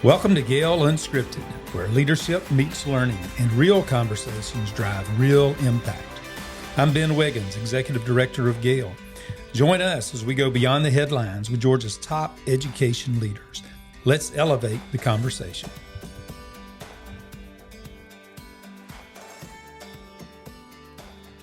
Welcome to GAEL Unscripted, where leadership meets learning and real conversations drive real impact. I'm Ben Wiggins, Executive Director of GAEL. Join us as we go beyond the headlines with Georgia's top education leaders. Let's elevate the conversation.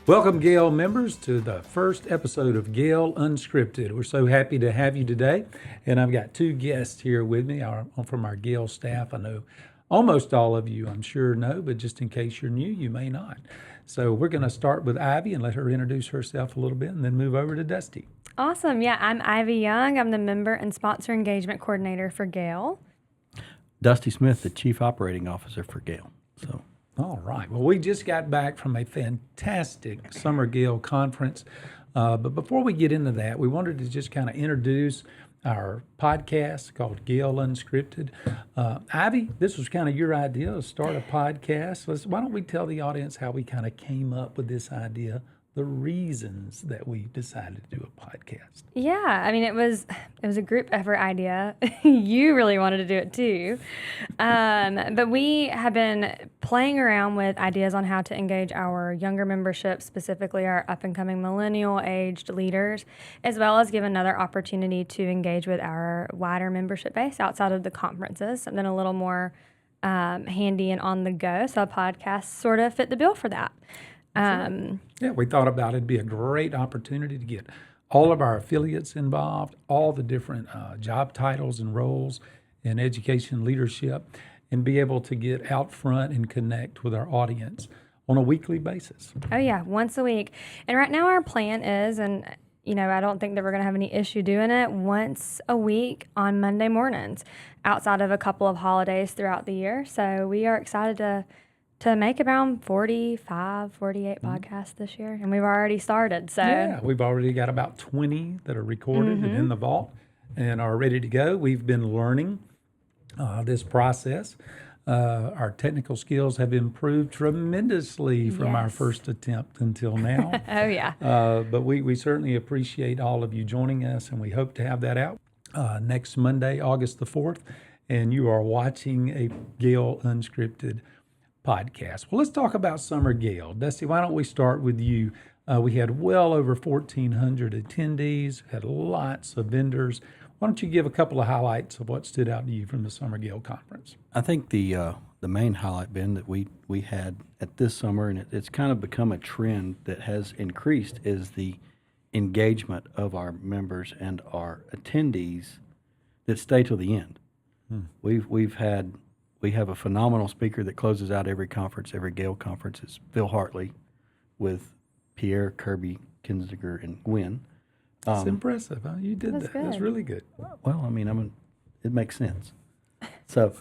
Welcome, GAEL members, to the first episode of GAEL Unscripted. We're so happy to have you today, and I've got two guests here with me from our GAEL staff. I know almost all of you, I'm sure, know, but just in case you're new, you may not. So we're going to start with Ivy and let her introduce herself a little bit, and then move over to Dusty. Awesome. Yeah, I'm Ivy Young. I'm the Member and Sponsor Engagement Coordinator for GAEL. Dusty Smith, the Chief Operating Officer for GAEL. All right. Well, we just got back from a fantastic Summer GAEL conference. But before we get into that, we wanted to just kind of introduce our podcast called GAEL Unscripted. Ivy, this was kind of your idea to start a podcast. Why don't we tell the audience how we kind of came up with this idea, the reasons that we decided to do a podcast? Yeah, I mean, it was a group effort idea. You really wanted to do it too. But we have been playing around with ideas on how to engage our younger membership, specifically our up-and-coming millennial-aged leaders, as well as give another opportunity to engage with our wider membership base outside of the conferences, something a little more handy and on the go. So a podcast sort of fit the bill for that. Yeah, we thought about it'd be a great opportunity to get all of our affiliates involved, all the different job titles and roles in education leadership, and be able to get out front and connect with our audience on a weekly basis. Oh, yeah, once a week. And right now our plan is, and I don't think that we're going to have any issue doing it, once a week on Monday mornings, outside of a couple of holidays throughout the year. So we are excited to make around 45, 48 podcasts this year, and we've already started. So yeah, we've already got about 20 that are recorded and in the vault and are ready to go. We've been learning this process. Our technical skills have improved tremendously from our first attempt until now. Oh, yeah. But we certainly appreciate all of you joining us, and we hope to have that out next Monday, August the 4th, and you are watching a GAEL Unscripted podcast. Well, let's talk about Summer GAEL. Dusty, why don't we start with you? We had well over 1,400 attendees, had lots of vendors. Why don't you give a couple of highlights of what stood out to you from the Summer GAEL conference? I think the main highlight, Ben, that we had at this summer, and it's kind of become a trend that has increased, is the engagement of our members and our attendees that stay till the end. We have a phenomenal speaker that closes out every conference, every GAEL conference. It's Phil Hartley with Pierre, Kirby, Kinziger, and Gwen. That's impressive. Huh? You did that. That's really good. Well, I mean, it makes sense. So,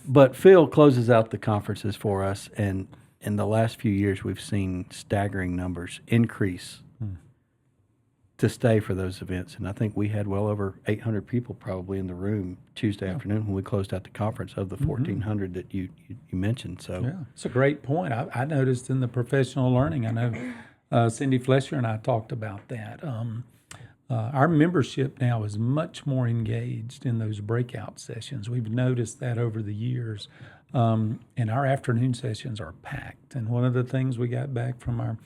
but Phil closes out the conferences for us, and in the last few years, we've seen staggering numbers increase to stay for those events. And I think we had well over 800 people probably in the room Tuesday afternoon when we closed out the conference of the 1,400 that you mentioned. So yeah, it's a great point. I noticed in the professional learning, I know Cindy Flesher and I talked about that. Our membership now is much more engaged in those breakout sessions. We've noticed that over the years. And our afternoon sessions are packed. And one of the things we got back from our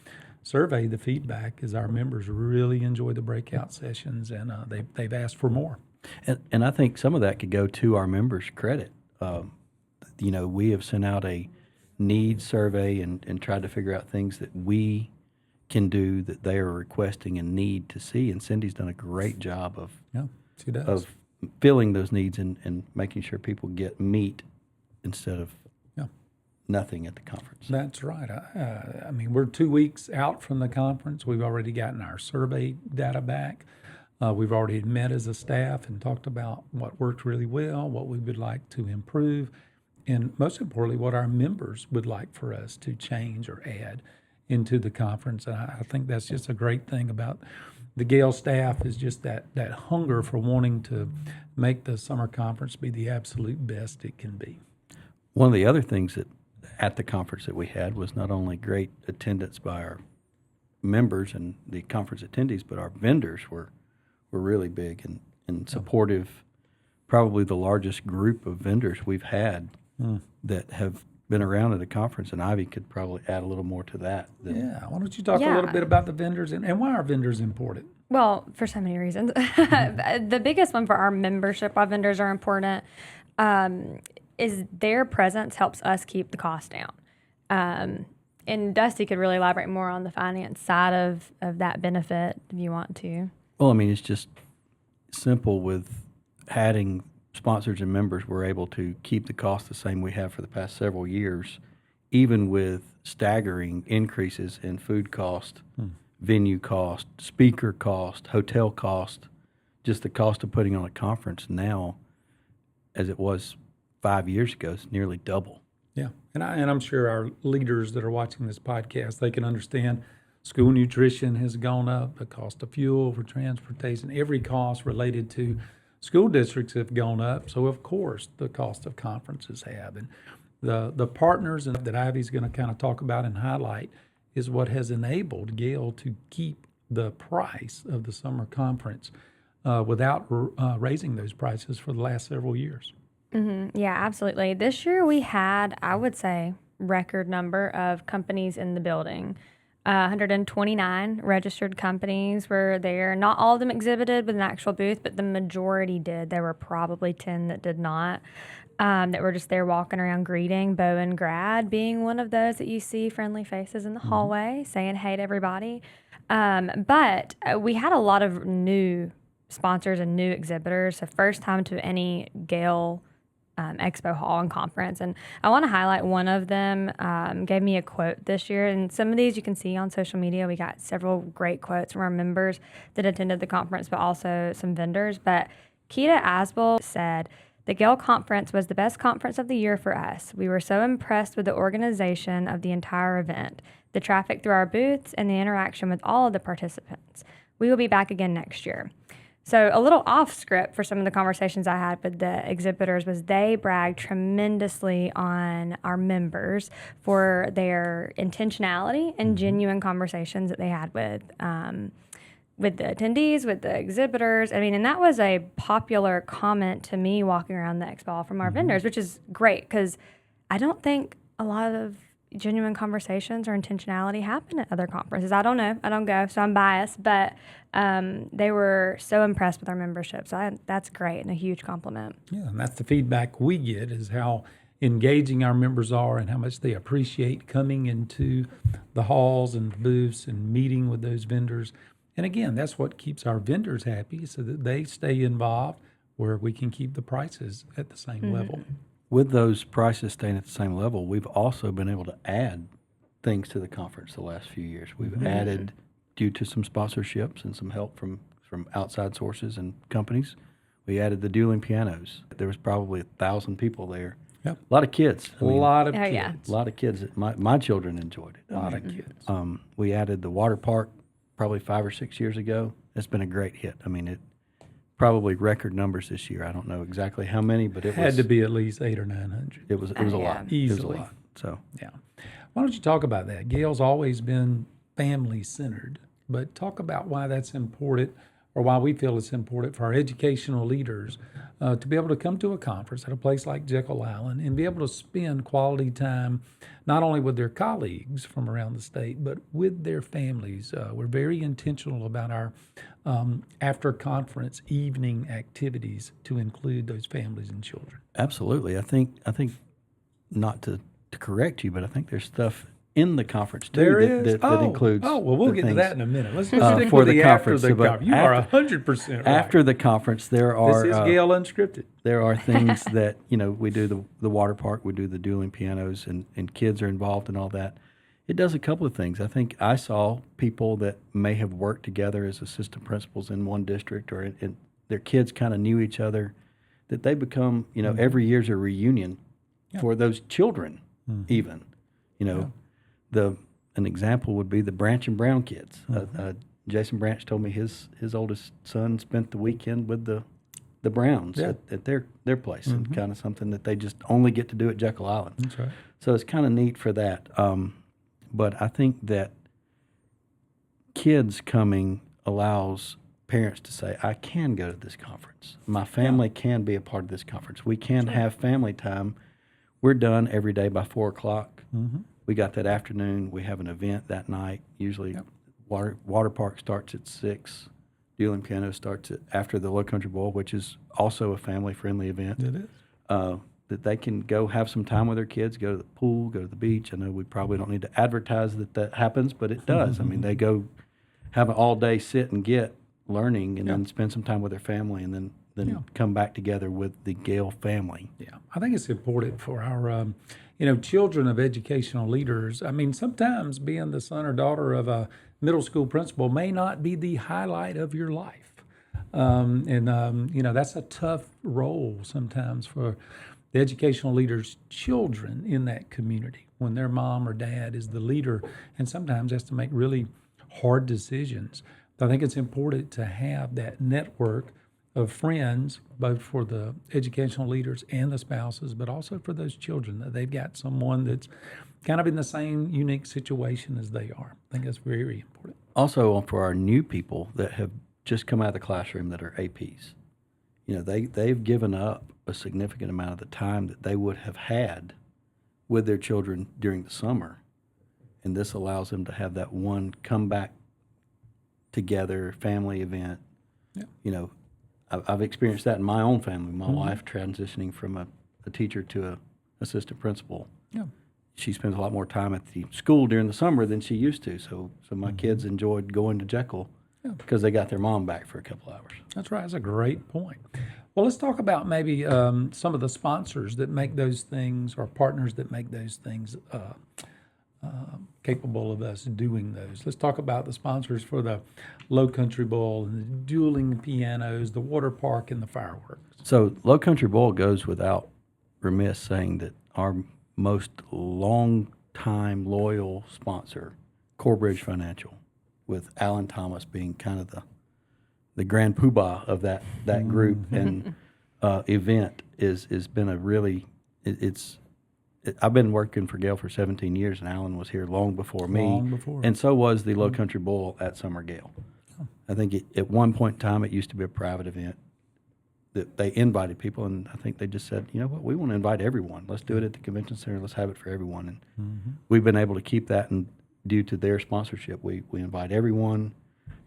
survey, the feedback, is our members really enjoy the breakout sessions, and they've asked for more. And I think some of that could go to our members' credit. We have sent out a needs survey and tried to figure out things that we can do that they are requesting and need to see. And Cindy's done a great job of filling those needs and making sure people get meat instead of nothing at the conference. That's right. I mean, we're 2 weeks out from the conference. We've already gotten our survey data back. We've already met as a staff and talked about what worked really well, what we would like to improve, and most importantly, what our members would like for us to change or add into the conference. And I think that's just a great thing about the GAEL staff, is just that hunger for wanting to make the summer conference be the absolute best it can be. One of the other things that at the conference that we had was not only great attendance by our members and the conference attendees, but our vendors were really big and supportive probably the largest group of vendors we've had that have been around at a conference, and Ivy could probably add a little more to that. Yeah. Why don't you talk a Yeah. little bit about the vendors and why are vendors important? Well, for so many reasons. The biggest one for our membership, why vendors are important, is their presence helps us keep the cost down. And Dusty could really elaborate more on the finance side of that benefit if you want to. Well, I mean, it's just simple with adding sponsors and members. We're able to keep the cost the same we have for the past several years, even with staggering increases in food cost, venue cost, speaker cost, hotel cost. Just the cost of putting on a conference now, as it was 5 years ago, is nearly double. Yeah, and I'm sure our leaders that are watching this podcast, they can understand school nutrition has gone up, the cost of fuel for transportation, every cost related to school districts have gone up. So of course the cost of conferences have, and the partners that Ivy's going to kind of talk about and highlight is what has enabled GAEL to keep the price of the summer conference without raising those prices for the last several years. Yeah, absolutely. This year we had, I would say, record number of companies in the building. 129 registered companies were there. Not all of them exhibited with an actual booth, but the majority did. There were probably 10 that did not, that were just there walking around greeting. Bowen Grad being one of those that you see friendly faces in the hallway saying hey to everybody. But we had a lot of new sponsors and new exhibitors. So first time to any GAEL expo hall and conference. And I want to highlight one of them gave me a quote this year. And some of these you can see on social media. We got several great quotes from our members that attended the conference, but also some vendors. But Keita Asbel said, "The GAEL conference was the best conference of the year for us. We were so impressed with the organization of the entire event, the traffic through our booths, and the interaction with all of the participants. We will be back again next year." So a little off script for some of the conversations I had with the exhibitors was they bragged tremendously on our members for their intentionality and genuine conversations that they had with the attendees, with the exhibitors. I mean, and that was a popular comment to me walking around the expo hall from our vendors, which is great because I don't think a lot of genuine conversations or intentionality happen at other conferences. I don't know. I don't go, so I'm biased. But they were so impressed with our membership. So that's great and a huge compliment. Yeah, and that's the feedback we get is how engaging our members are and how much they appreciate coming into the halls and the booths and meeting with those vendors. And again, that's what keeps our vendors happy so that they stay involved where we can keep the prices at the same level. With those prices staying at the same level, we've also been able to add things to the conference the last few years. We've added, due to some sponsorships and some help from outside sources and companies, we added the dueling pianos. There was probably 1,000 people there. Yep. A lot of kids. A lot of Oh, kids. yeah. A lot of kids. My children enjoyed it. A lot of kids. We added the water park probably 5 or 6 years ago. It's been a great hit. I mean, it probably record numbers this year. I don't know exactly how many, but it Had was to be at least 800 or 900. it was a yeah. lot. It Easily. was a lot. So Yeah. Why don't you talk about that? GAEL's always been family-centered, but talk about why that's important or why we feel it's important for our educational leaders to be able to come to a conference at a place like Jekyll Island and be able to spend quality time not only with their colleagues from around the state, but with their families. We're very intentional about our after-conference evening activities to include those families and children. absolutely. I think not to correct you, but I think there's stuff in the conference too that includes. Oh, well, we'll the get to things, that in a minute. Let's stick for with the the after conference. the But conference. You are after- 100% right. After the conference, there are This is GAEL Unscripted. there are things that we do the water park, we do the dueling pianos, and kids are involved in all that. It does a couple of things. I think I saw people that may have worked together as assistant principals in one district, or in their kids kind of knew each other, that they become every year's a reunion for those children. Even an example would be the Branch and Brown kids. Jason Branch told me his oldest son spent the weekend with the Browns at their place, and kind of something that they just only get to do at Jekyll Island. That's right. So it's kind of neat for that. But I think that kids coming allows parents to say, I can go to this conference. My family can be a part of this conference. We can have family time. We're done every day by 4 o'clock. We got that afternoon. We have an event that night. Usually water park starts at 6. Dueling piano starts after the Low Country Bowl, which is also a family-friendly event. It is. That they can go have some time with their kids, go to the pool, go to the beach. I know we probably don't need to advertise that happens, but it does. I mean, they go have an all-day sit and get learning and then spend some time with their family and then come back together with the GAEL family. Yeah, I think it's important for our, children of educational leaders. I mean, sometimes being the son or daughter of a middle school principal may not be the highlight of your life. That's a tough role sometimes for the educational leaders' children in that community when their mom or dad is the leader and sometimes has to make really hard decisions. But I think it's important to have that network of friends, both for the educational leaders and the spouses, but also for those children, that they've got someone that's kind of in the same unique situation as they are. I think that's very, very important. Also, for our new people that have just come out of the classroom that are APs, they've given up a significant amount of the time that they would have had with their children during the summer. And this allows them to have that one come back together family event. Yeah. I've experienced that in my own family. My wife transitioning from a teacher to a assistant principal. Yeah. She spends a lot more time at the school during the summer than she used to. So my kids enjoyed going to Jekyll because they got their mom back for a couple hours. That's right. That's a great point. Well, let's talk about maybe some of the sponsors that make those things, or partners that make those things capable of us doing those. Let's talk about the sponsors for the Low Country Bowl and the dueling pianos, the water park, and the fireworks. So Low Country Bowl goes without remiss saying that our most long-time loyal sponsor, Corebridge Financial, with Alan Thomas being kind of the grand poobah of that group and event, has been a really I've been working for GAEL for 17 years, and Alan was here long before me. And so was the Low Country Bowl at Summer GAEL. I think at one point in time it used to be a private event that they invited people, and I think they just said, you know what, we want to invite everyone. Let's do it at the convention center. Let's have it for everyone. And we've been able to keep that, and due to their sponsorship, we invite everyone.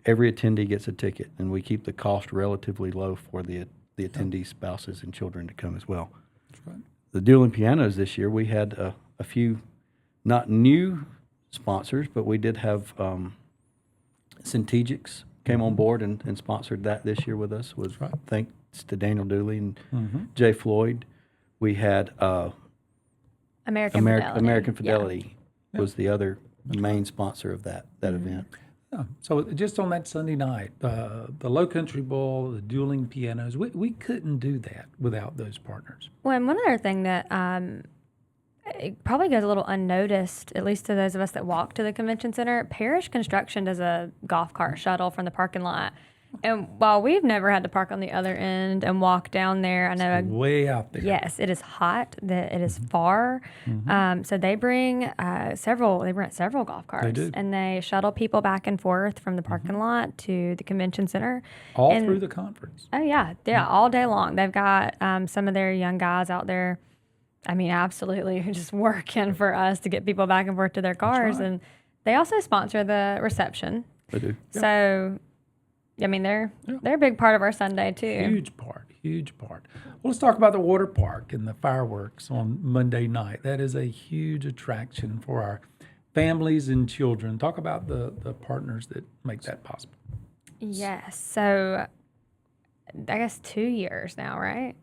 Every attendee gets a ticket, and we keep the cost relatively low for the attendees' spouses and children to come as well. That's right. The dueling pianos this year, we had a few not new sponsors, but we did have Centegix came on board and sponsored that this year with us. Was right. Thanks to Daniel Dooley and Jay Floyd. We had American Fidelity was the other main sponsor of that event. Yeah. So just on that Sunday night, the Low Country Bowl, the dueling pianos, we couldn't do that without those partners. Well, and one other thing that it probably goes a little unnoticed, at least to those of us that walk to the convention center, Parish Construction does a golf cart shuttle from the parking lot. And while we've never had to park on the other end and walk down there, I know way out there. Yes, it is hot. It is far. So they bring several golf carts, They do. and they shuttle people back and forth from the parking lot to the convention center, All through the conference. Oh yeah, all day long. They've got some of their young guys out there. I mean, absolutely, just working for us to get people back and forth to their cars, right. and they also sponsor the reception. They do. So. I mean, they're a big part of our Sunday, too. Huge part. Well, let's talk about the water park and the fireworks on Monday night. That is a huge attraction for our families and children. Talk about the partners that make that possible. Yes. So, I guess 2 years now, right?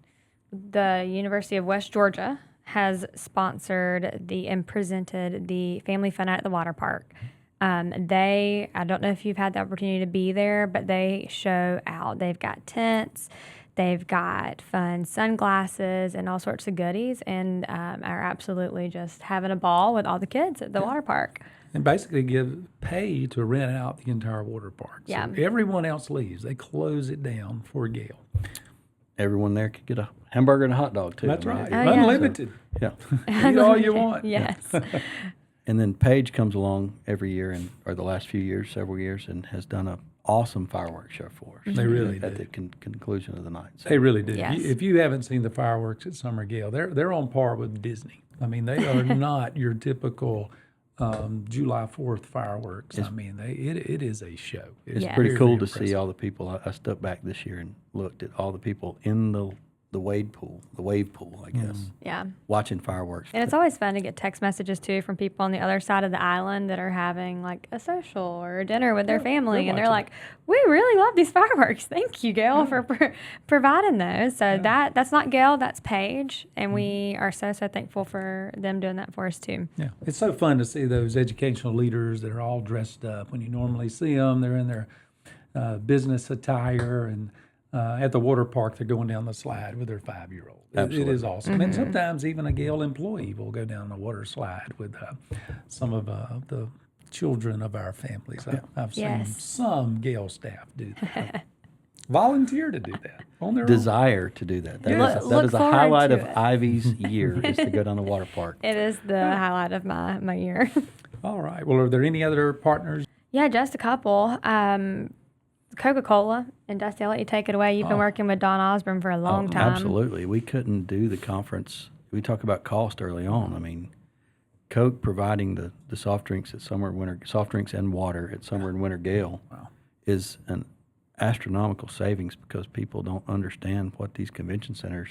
The University of West Georgia has sponsored and presented the Family Fun Night at the water park. I don't know if you've had the opportunity to be there, but they show out. They've got tents, they've got fun sunglasses and all sorts of goodies, and are absolutely just having a ball with all the kids at the water park. And basically pay to rent out the entire water park. Yeah. So everyone else leaves. They close it down for GAEL. Everyone there could get a hamburger and a hot dog, too. That's right. Oh, yeah. Unlimited. Yeah. Eat all you want. Yes. And then Paige comes along every year, or the last few years, several years, and has done awesome fireworks show for us. They really at did. the conclusion of the night. So They really do. Yes. If you haven't seen the fireworks at Summer Gale, they're on par with Disney. I mean, they are not your typical July 4th fireworks. I mean, it is a show. it's Yeah. pretty very, cool very to see impressive. all the people. I stepped back this year and looked at all the people in the wave pool, I guess, Yeah. watching fireworks. And it's always fun to get text messages too from people on the other side of the island that are having like a social or a dinner with their family, and they're watching like, "We really love these fireworks. Thank you, Gail, for providing those." So that's not Gail, that's Paige, and we are so thankful for them doing that for us too. Yeah, it's so fun to see those educational leaders that are all dressed up. When you normally see them, they're in their business attire, and at the water park, they're going down the slide with their 5-year-old. It is awesome. And sometimes even a Gale employee will go down the water slide with some of the children of our families. I've seen Yes. some Gale staff do that. Volunteer to do that on their own. desire to do that. That Look- is look a forward highlight to of it. Ivy's year is to go down the water park. It is the highlight of my year. All right. Well, are there any other partners? Yeah, just a couple. Coca-Cola, and Dusty, I'll let you take it away. You've been working with Don Osborne for a long time. Absolutely. We couldn't do the conference. We talked about cost early on. I mean, Coke providing the soft drinks at summer and winter, soft drinks and water at summer and winter Gale is an astronomical savings because people don't understand what these convention centers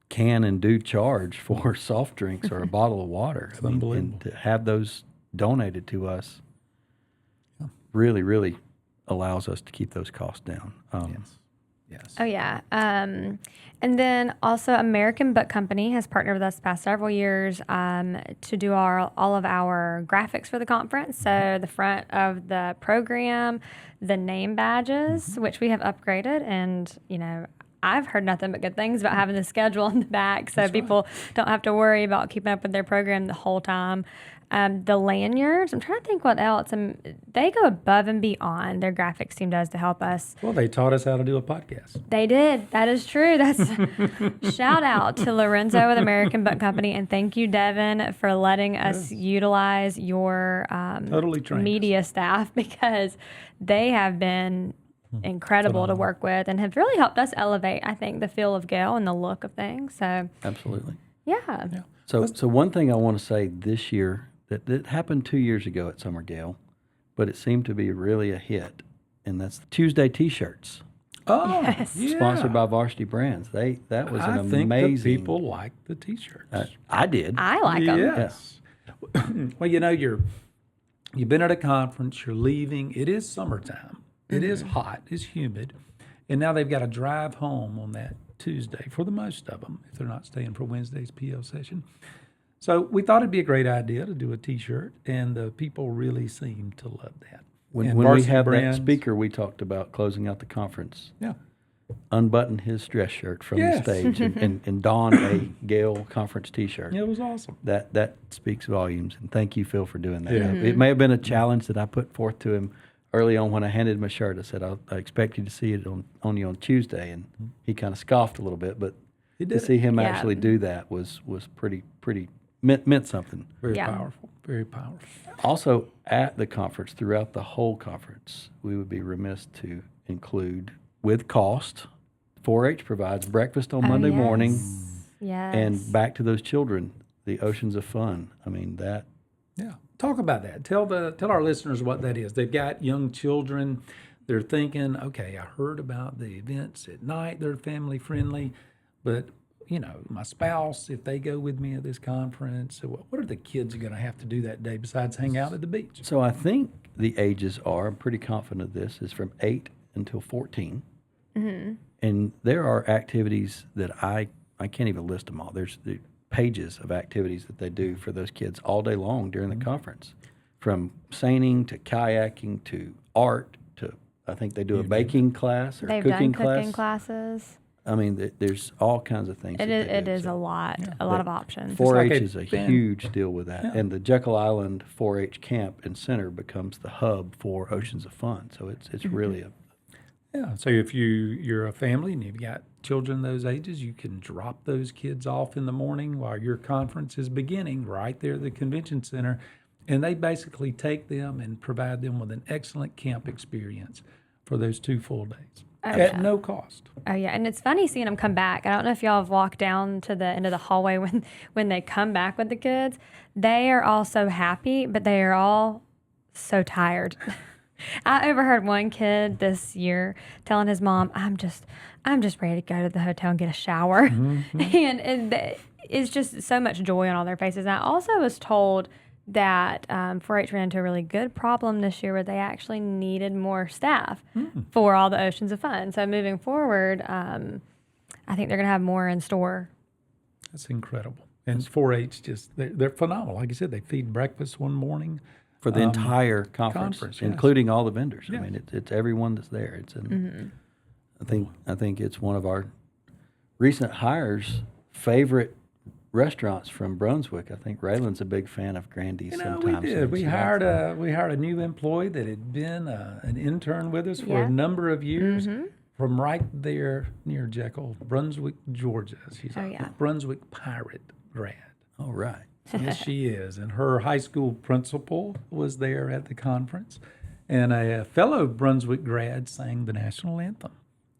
can and do charge for soft drinks or a bottle of water. I mean, unbelievable. and to have those donated to us really, really allows us to keep those costs down. Yes. Oh, yeah. And then also American Book Company has partnered with us the past several years to do all of our graphics for the conference. So the front of the program, the name badges, which we have upgraded. And, you know, I've heard nothing but good things about having the schedule on the back so people don't have to worry about keeping up with their program the whole time. The lanyards, I'm trying to think what else. They go above and beyond, their graphics team does, to help us. Well, they taught us how to do a podcast. They did. That is true. That's shout out to Lorenzo with American Book Company, and thank you, Devin, for letting us utilize your Totally trained us. media staff, because they have been incredible to work with and have really helped us elevate, I think, the feel of Gale and the look of things. So Absolutely. yeah. So one thing I want to say this year that happened 2 years ago at Summer Gale, but it seemed to be really a hit, and that's the Tuesday T-shirts Oh, Yes. yeah. sponsored by Varsity Brands. That was I an think amazing. the people like the T-shirts. I did. I like them. Yes. Well, you know, you've been at a conference, you're leaving. It is summertime. It is hot. It's humid. And now they've got to drive home on that Tuesday for the most of them, if they're not staying for Wednesday's PO session. So we thought it'd be a great idea to do a T-shirt, and the people really seem to love that. when And when we Varsity have Brands- that speaker we talked about closing out the conference, Yeah. unbutton his dress shirt from Yes. the stage and don a Gale conference T-shirt. It was awesome. That speaks volumes, and thank you, Phil, for doing that. Yeah. It may have been a challenge that I put forth to him early on when I handed him a shirt. I said, I expect you to see it on you on Tuesday, and he kind of scoffed a little bit, but He to did see him Yeah. actually do that was pretty meant something. Very Yeah. powerful. Very powerful. Also, at the conference, throughout the whole conference, we would be remiss to include, with cost, 4-H provides breakfast on Monday morning, Yes. and back to those children, the Oceans of Fun. I mean, that Yeah. Talk about that. Tell our listeners what that is. They've got young children. They're thinking, okay, I heard about the events at night. They're family friendly, but you know, my spouse, if they go with me at this conference, so what are the kids going to have to do that day besides hang out at the beach? So I think the ages are, I'm pretty confident of this, is from 8 until 14. And there are activities that I can't even list them all. There's the pages of activities that they do for those kids all day long during the conference, from seining to kayaking to art to, I think they do a baking class or They've cooking done cooking classes. I mean, there's all kinds of things. It is a lot of options. 4-H like a is a band. huge deal with that. And the Jekyll Island 4-H camp and center becomes the hub for Oceans of Fun. So it's really a Yeah. So if you're a family and you've got children those ages, you can drop those kids off in the morning while your conference is beginning right there at the convention center. And they basically take them and provide them with an excellent camp experience for those 2 full days at no cost. Oh yeah, and it's funny seeing them come back. I don't know if y'all have walked down to the end of the hallway when they come back with the kids. They are all so happy, but they are all so tired. I overheard one kid this year telling his mom, I'm just ready to go to the hotel and get a shower." And it's just so much joy on all their faces. And I also was told that 4-H ran into a really good problem this year where they actually needed more staff for all the Oceans of Fun. So moving forward, I think they're going to have more in store. That's incredible. And 4-H they're phenomenal. Like I said, they feed breakfast one morning. For the entire conference, yes. including all the vendors. Yes. I mean, it's everyone that's there. It's I think it's one of our recent hires' favorite restaurants from Brunswick. I think Raylan's a big fan of Grandy's. Sometimes. We did. We hired a new employee that had been an intern with us for a number of years from right there near Jekyll, Brunswick, Georgia. She's a Brunswick Pirate grad. All right. Yes, she is. And her high school principal was there at the conference. And a fellow Brunswick grad sang the national anthem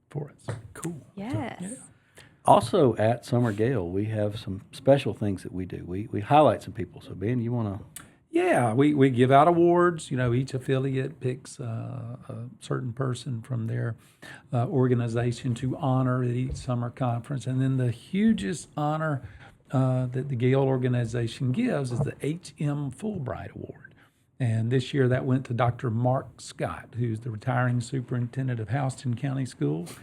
for us. Cool. Yes. So, Also at Summer GAEL, we have some special things that we do. We highlight some people. So Ben, you want to? Yeah, we give out awards. Each affiliate picks a certain person from their organization to honor at each summer conference. And then the hugest honor that the GAEL organization gives is the H.M. Fulbright Award. And this year that went to Dr. Mark Scott, who's the retiring superintendent of Houston County Schools.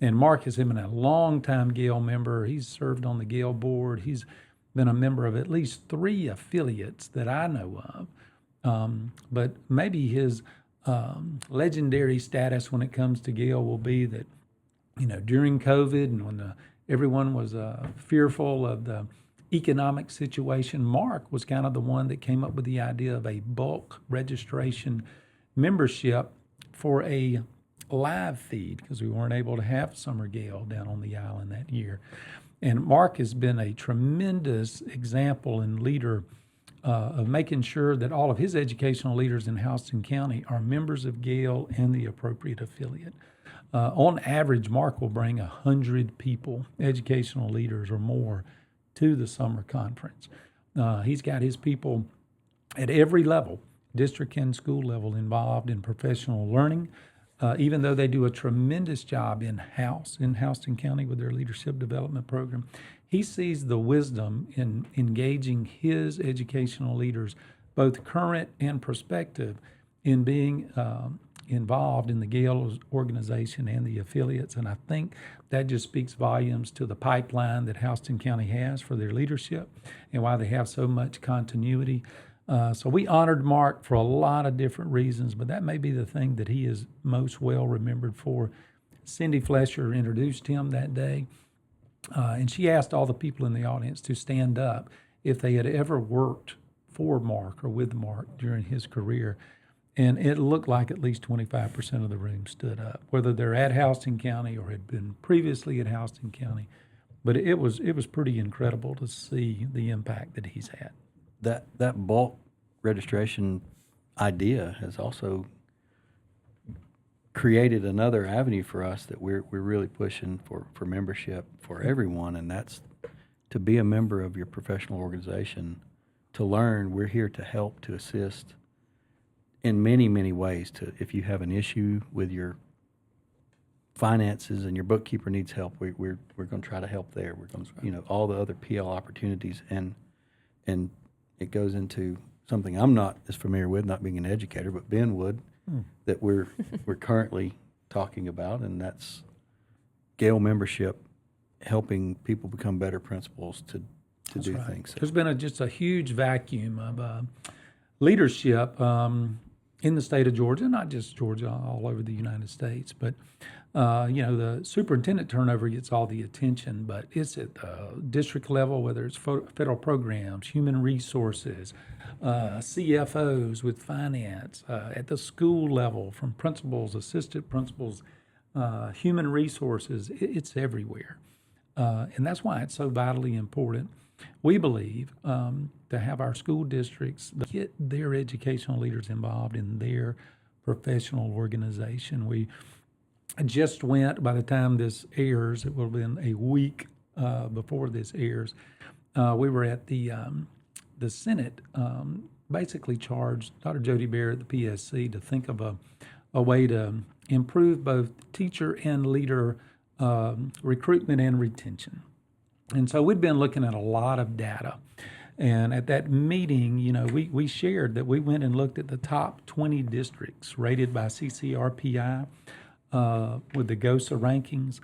And Mark has been a longtime GAEL member. He's served on the GAEL board. He's been a member of at least 3 affiliates that I know of. But maybe his legendary status when it comes to GAEL will be that, during COVID and when everyone was fearful of the economic situation, Mark was kind of the one that came up with the idea of a bulk registration membership for a live feed because we weren't able to have Summer GAEL down on the island that year. And Mark has been a tremendous example and leader of making sure that all of his educational leaders in Houston County are members of GAEL and the appropriate affiliate. On average, Mark will bring 100 people, educational leaders or more, to the summer conference. He's got his people at every level, district and school level, involved in professional learning, even though they do a tremendous job in-house in Houston County with their leadership development program. He sees the wisdom in engaging his educational leaders, both current and prospective, in being involved in the GAEL organization and the affiliates. And I think that just speaks volumes to the pipeline that Houston County has for their leadership and why they have so much continuity. So we honored Mark for a lot of different reasons, but that may be the thing that he is most well remembered for. Cindy Flesher introduced him that day, and she asked all the people in the audience to stand up if they had ever worked for Mark or with Mark during his career. And it looked like at least 25% of the room stood up, whether they're at Houston County or had been previously at Houston County. But it was pretty incredible to see the impact that he's had. That bulk registration idea has also created another avenue for us that we're really pushing for membership for everyone, and that's to be a member of your professional organization, to learn. We're here to help, to assist in many, many ways. If you have an issue with your finances and your bookkeeper needs help, we're going to try to help there. We're going to, all the other PL opportunities, and it goes into something I'm not as familiar with, not being an educator, but Ben would, that we're currently talking about, and that's GAEL membership, helping people become better principals to do things. There's been just a huge vacuum of leadership in the state of Georgia, not just Georgia, all over the United States. But, the superintendent turnover gets all the attention, but it's at the district level, whether it's federal programs, human resources, CFOs with finance, at the school level, from principals, assistant principals, human resources, it's everywhere. And that's why it's so vitally important we believe to have our school districts get their educational leaders involved in their professional organization. We just went, by the time this airs, it will have been a week before this airs, we were at the Senate, basically charged Dr. Jody Barrett, the PSC, to think of a way to improve both teacher and leader recruitment and retention. And so we'd been looking at a lot of data. And at that meeting, we shared that we went and looked at the top 20 districts rated by CCRPI with the GOSA rankings.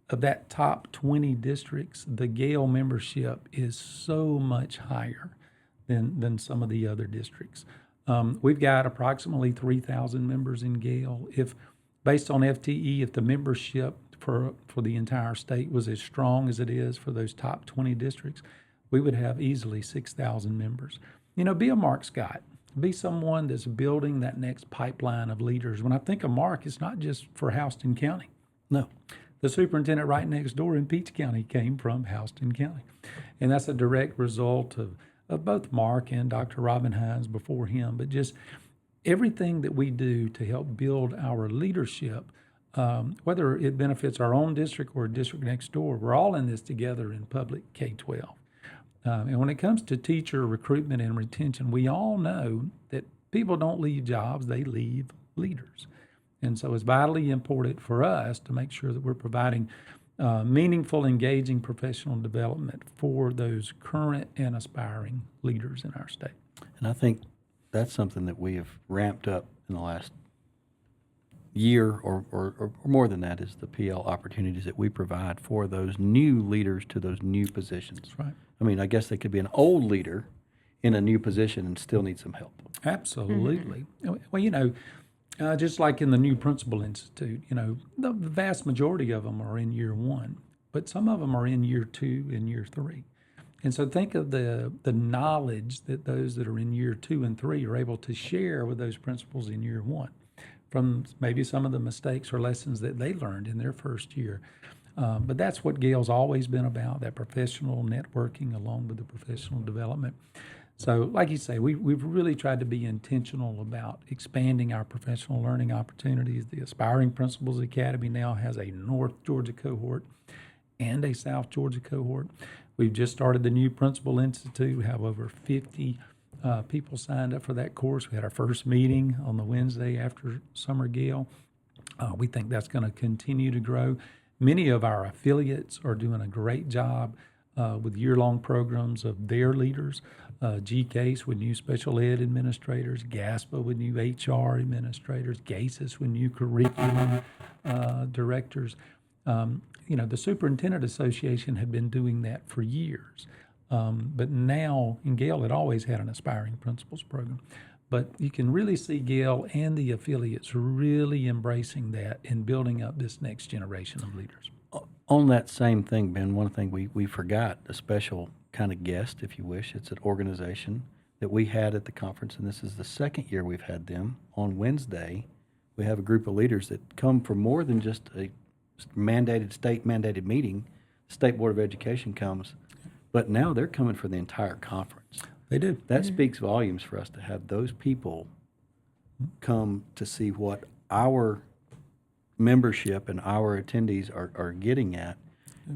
Of that top 20 districts, the GAEL membership is so much higher than some of the other districts. We've got approximately 3,000 members in GAEL. If, based on FTE, if the membership for the entire state was as strong as it is for those top 20 districts, we would have easily 6,000 members. Be a Mark Scott. Be someone that's building that next pipeline of leaders. When I think of Mark, it's not just for Houston County. No. The superintendent right next door in Peach County came from Houston County. And that's a direct result of both Mark and Dr. Robin Hines before him, but just everything that we do to help build our leadership, whether it benefits our own district or a district next door, we're all in this together in public K-12. And when it comes to teacher recruitment and retention, we all know that people don't leave jobs, they leave leaders. And so it's vitally important for us to make sure that we're providing meaningful, engaging professional development for those current and aspiring leaders in our state. And I think that's something that we have ramped up in the last year or more than that, is the PL opportunities that we provide for those new leaders to those new positions. That's right. I mean, I guess they could be an old leader in a new position and still need some help. Absolutely. Well, just like in the New Principal Institute, the vast majority of them are in year one, but some of them are in year two and year three. And so think of the knowledge that those that are in year 2 and 3 are able to share with those principals in year 1 from maybe some of the mistakes or lessons that they learned in their first year. But that's what GAEL's always been about, that professional networking along with the professional development. So like you say, we've really tried to be intentional about expanding our professional learning opportunities. The Aspiring Principals Academy now has a North Georgia cohort and a South Georgia cohort. We've just started the New Principal Institute. We have over 50 people signed up for that course. We had our first meeting on the Wednesday after Summer GAEL. We think that's going to continue to grow. Many of our affiliates are doing a great job with year-long programs of their leaders. GCASE with new special ed administrators, GASPA with new HR administrators, GASIS with new curriculum directors. The Superintendent Association had been doing that for years. But now, in GAEL, it always had an Aspiring Principals program. But you can really see GAEL and the affiliates really embracing that and building up this next generation of leaders. On that same thing, Ben, one thing we forgot, a special kind of guest, if you wish. It's an organization that we had at the conference, and this is the second year we've had them. On Wednesday, we have a group of leaders that come from more than just a state-mandated meeting. The State Board of Education comes, but now they're coming for the entire conference. They do. That speaks volumes for us to have those people come to see what our membership and our attendees are getting at.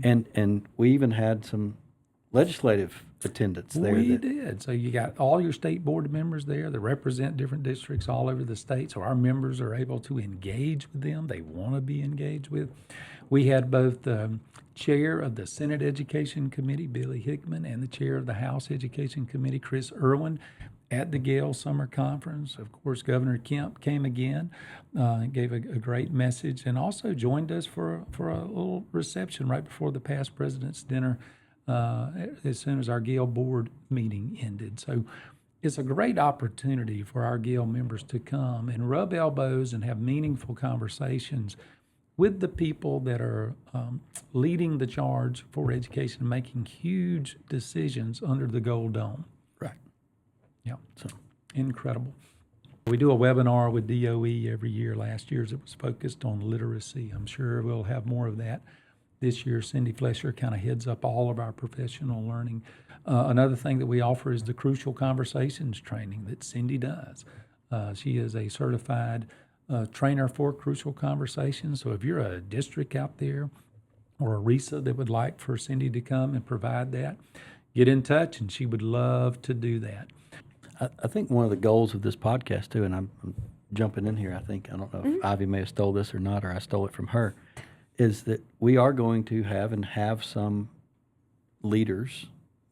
And we even had some legislative attendance there. We did. So you got all your state board members there that represent different districts all over the state. So our members are able to engage with them. They want to be engaged with. We had both the chair of the Senate Education Committee, Billy Hickman, and the chair of the House Education Committee, Chris Irwin, at the GAEL Summer Conference. Of course, Governor Kemp came again, gave a great message, and also joined us for a little reception right before the past president's dinner as soon as our GAEL board meeting ended. So it's a great opportunity for our GAEL members to come and rub elbows and have meaningful conversations with the people that are leading the charge for education, making huge decisions under the Gold Dome. Right. Yeah, so incredible. We do a webinar with DOE every year. Last year's it was focused on literacy. I'm sure we'll have more of that this year, Cindy Flesher kind of heads up all of our professional learning. Another thing that we offer is the Crucial Conversations training that Cindy does. She is a certified trainer for Crucial Conversations. So if you're a district out there or a RESA that would like for Cindy to come and provide that, get in touch, and she would love to do that. I think one of the goals of this podcast too, and I'm jumping in here, I don't know if Ivy may have stole this or not, or I stole it from her, is that we are going to have some leaders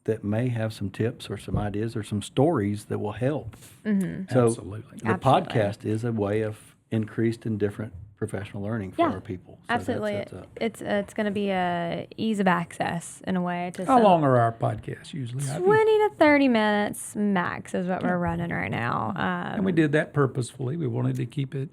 that may have some tips or some ideas or some stories that will help. So Absolutely. the podcast is a way of increased and different professional learning for our people. So Absolutely. It's going to be a ease of access in a way. To How long are our podcasts usually? 20 to 30 minutes max is what we're running right now. And we did that purposefully. We wanted to keep it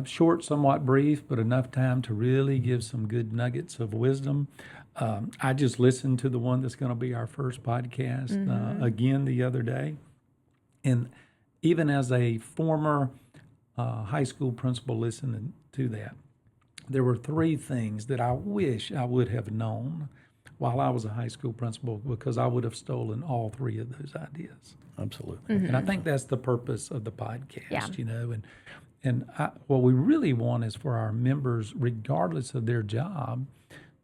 short, somewhat brief, but enough time to really give some good nuggets of wisdom. I just listened to the one that's going to be our first podcast again the other day. And even as a former high school principal listening to that, there were 3 things that I wish I would have known while I was a high school principal, because I would have stolen all 3 of those ideas. Absolutely. And I think that's the purpose of the podcast, And what we really want is for our members, regardless of their job,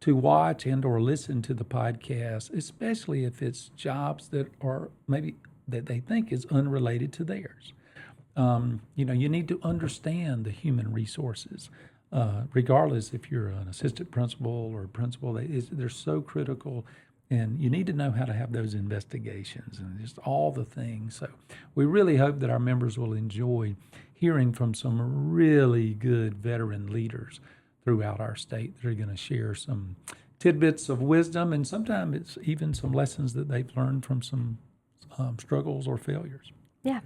to watch and or listen to the podcast, especially if it's jobs that are maybe that they think is unrelated to theirs. You need to understand the human resources, regardless if you're an assistant principal or a principal. They're so critical, and you need to know how to have those investigations and just all the things. So we really hope that our members will enjoy hearing from some really good veteran leaders throughout our state that are going to share some tidbits of wisdom, and sometimes it's even some lessons that they've learned from some struggles or failures. Yeah,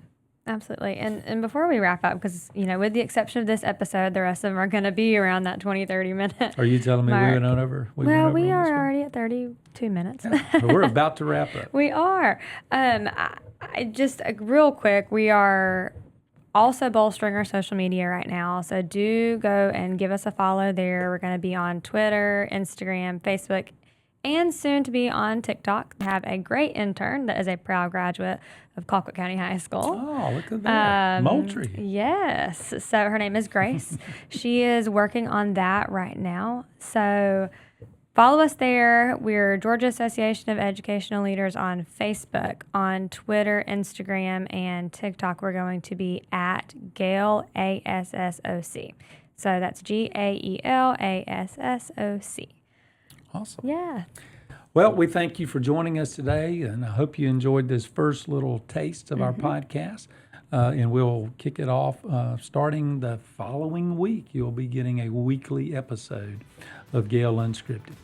absolutely. And before we wrap up, because, with the exception of this episode, the rest of them are going to be around that 20, 30 minute Are you telling me mark. we went on over? We on this are one? already at 32 minutes. But we're about to wrap up. We are. I just real quick, we are also bolstering our social media right now. So do go and give us a follow there. We're going to be on Twitter, Instagram, Facebook, and soon to be on TikTok. We have a great intern that is a proud graduate of Colquitt County High School. Oh, look at that. Moultrie. Yes. So her name is Grace. She is working on that right now. So follow us there. We're Georgia Association of Educational Leaders on Facebook, on Twitter, Instagram, and TikTok. We're going to be at GAEL ASSOC. So that's GAEL ASSOC. Awesome. Yeah. Well, we thank you for joining us today, and I hope you enjoyed this first little taste of our podcast. And we'll kick it off starting the following week. You'll be getting a weekly episode of GAEL Unscripted.